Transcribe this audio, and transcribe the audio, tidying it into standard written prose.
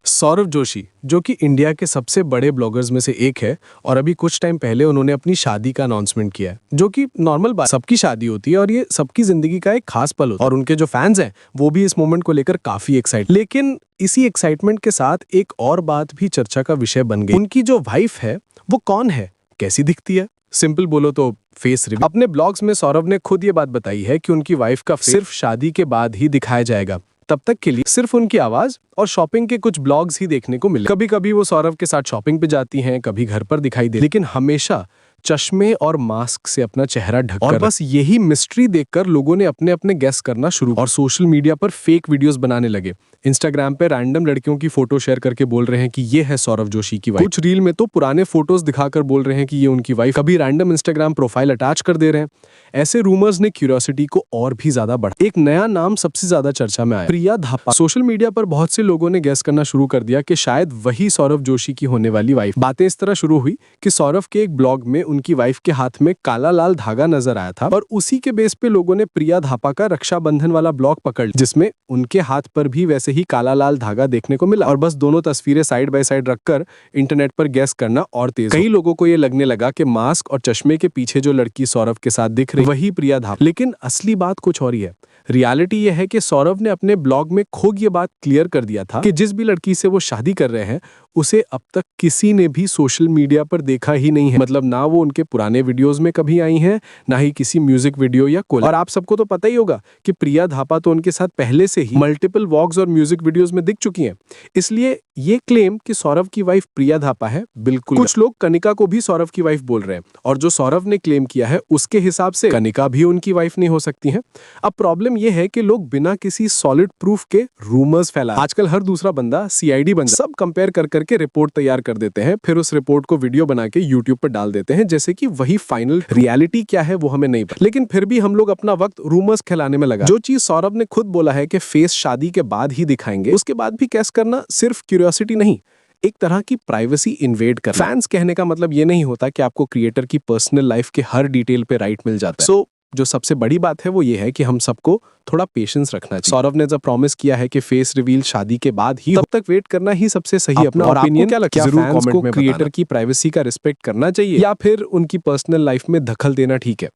सौरव जोशी, जो कि इंडिया के सबसे बड़े ब्लॉगर्स में से एक है और अभी कुछ टाइम पहले उन्होंने अपनी शादी का अनाउंसमेंट किया है, जो कि नॉर्मल बात, सबकी शादी होती है और ये सबकी जिंदगी का एक खास पल होता है और उनके जो फैंस हैं वो भी इस मोमेंट को लेकर काफी एक्साइट। लेकिन इसी एक्साइटमेंट के साथ एक और बात भी चर्चा का विषय बन गई। उनकी जो वाइफ है वो कौन है, कैसी दिखती है? सिंपल बोलो तो फेस रिवील। अपने ब्लॉग्स में सौरव ने खुद ये बात बताई है कि उनकी वाइफ का फेस सिर्फ शादी के बाद ही दिखाया जाएगा। तब तक के लिए सिर्फ उनकी आवाज और शॉपिंग के कुछ ब्लॉग्स ही देखने को मिले। कभी कभी वो सौरव के साथ शॉपिंग पे जाती हैं, कभी घर पर दिखाई दे, लेकिन हमेशा चश्मे और मास्क से अपना चेहरा ढककर। और बस यही मिस्ट्री देखकर लोगों ने अपने अपने गेस करना शुरू और सोशल मीडिया पर फेक वीडियोस बनाने लगे। इंस्टाग्राम पे रैंडम लड़कियों की फोटो शेयर करके बोल रहे हैं कि ये है सौरव जोशी की वाइफ। कुछ रील में तो पुराने फोटोज दिखाकर बोल रहे हैं कि ये उनकी वाइफ। कभी रैंडम इंस्टाग्राम प्रोफाइल अटैच कर दे रहे हैं। ऐसे रूमर्स ने क्यूरियोसिटी को और भी ज्यादा बढ़ा। एक नया नाम सबसे ज्यादा चर्चा में आया, प्रिया धापा। सोशल मीडिया पर बहुत से लोगों ने गेस करना शुरू कर दिया कि शायद वही सौरव जोशी की होने वाली वाइफ। बातें इस तरह शुरू हुई कि सौरव के एक ब्लॉग में उनकी वाइफ के हाथ में काला लाल धागा नजर आया था और उसी के बेस पे लोगों ने प्रिया धापा का रक्षाबंधन वाला ब्लॉग पकड़ लिया, जिसमें उनके हाथ पर भी वैसे ही काला लाल धागा देखने को मिला। और बस दोनों तस्वीरें साइड बाय साइड रखकर इंटरनेट पर गेस करना और तेज। कई लोगों को यह लगने लगा कि मास्क और चश्मे के पीछे जो लड़की सौरव के साथ दिख रही वही प्रिया धापा। लेकिन असली बात कुछ और ही है। रियलिटी यह है कि सौरव ने अपने ब्लॉग में खुद ये बात क्लियर कर दिया था कि जिस भी लड़की से वो शादी कर रहे हैं उसे अब तक किसी ने भी सोशल मीडिया पर देखा ही नहीं है। मतलब ना वो उनके पुराने वीडियोस में कभी आई हैं, ना ही किसी म्यूजिक वीडियो या कोलैब। और आप सबको तो पता ही होगा कि प्रिया धापा तो उनके साथ पहले से ही मल्टीपल व्लॉग्स और म्यूजिक वीडियोस में दिख चुकी हैं। इसलिए ये क्लेम कि सौरव की वाइफ प्रिया धापा है, बिल्कुल। कुछ लोग कनिका को भी सौरव की वाइफ बोल रहे हैं और जो सौरव ने क्लेम किया है उसके हिसाब से कनिका भी उनकी वाइफ नहीं हो सकती है। अब प्रॉब्लम यह है कि लोग बिना किसी सॉलिड प्रूफ के रूमर्स फैला। आजकल हर दूसरा बंदा सीआईडी बन सब कंपेयर कर करके रिपोर्ट तैयार कर देते हैं, फिर उस रिपोर्ट को वीडियो बना के यूट्यूब पर डाल देते हैं, जैसे कि वही फाइनल। रियलिटी क्या है वो हमें नहीं पता, लेकिन फिर भी हम लोग अपना वक्त रूमर्स खिलाने में लगा। जो चीज सौरव ने खुद बोला है कि फेस शादी के बाद ही दिखाएंगे, उसके बाद भी कैस करना सिर्फ क्यूरियोसिटी नहीं, एक तरह की प्राइवेसी इन्वेड कर। फैंस कहने का मतलब ये नहीं होता कि आपको क्रिएटर की पर्सनल लाइफ के हर डिटेल पे राइट मिल जाता है। जो सबसे बड़ी बात है वो ये है कि हम सबको थोड़ा पेशेंस रखना चाहिए। सौरव ने जब प्रॉमिस किया है कि फेस रिवील शादी के बाद ही, तब तक वेट करना ही सबसे सही। अपना ओपिनियन क्या लगता है जरूर कमेंट में बताना। क्रिएटर की प्राइवेसी का रिस्पेक्ट करना चाहिए या फिर उनकी पर्सनल लाइफ में दखल देना ठीक है?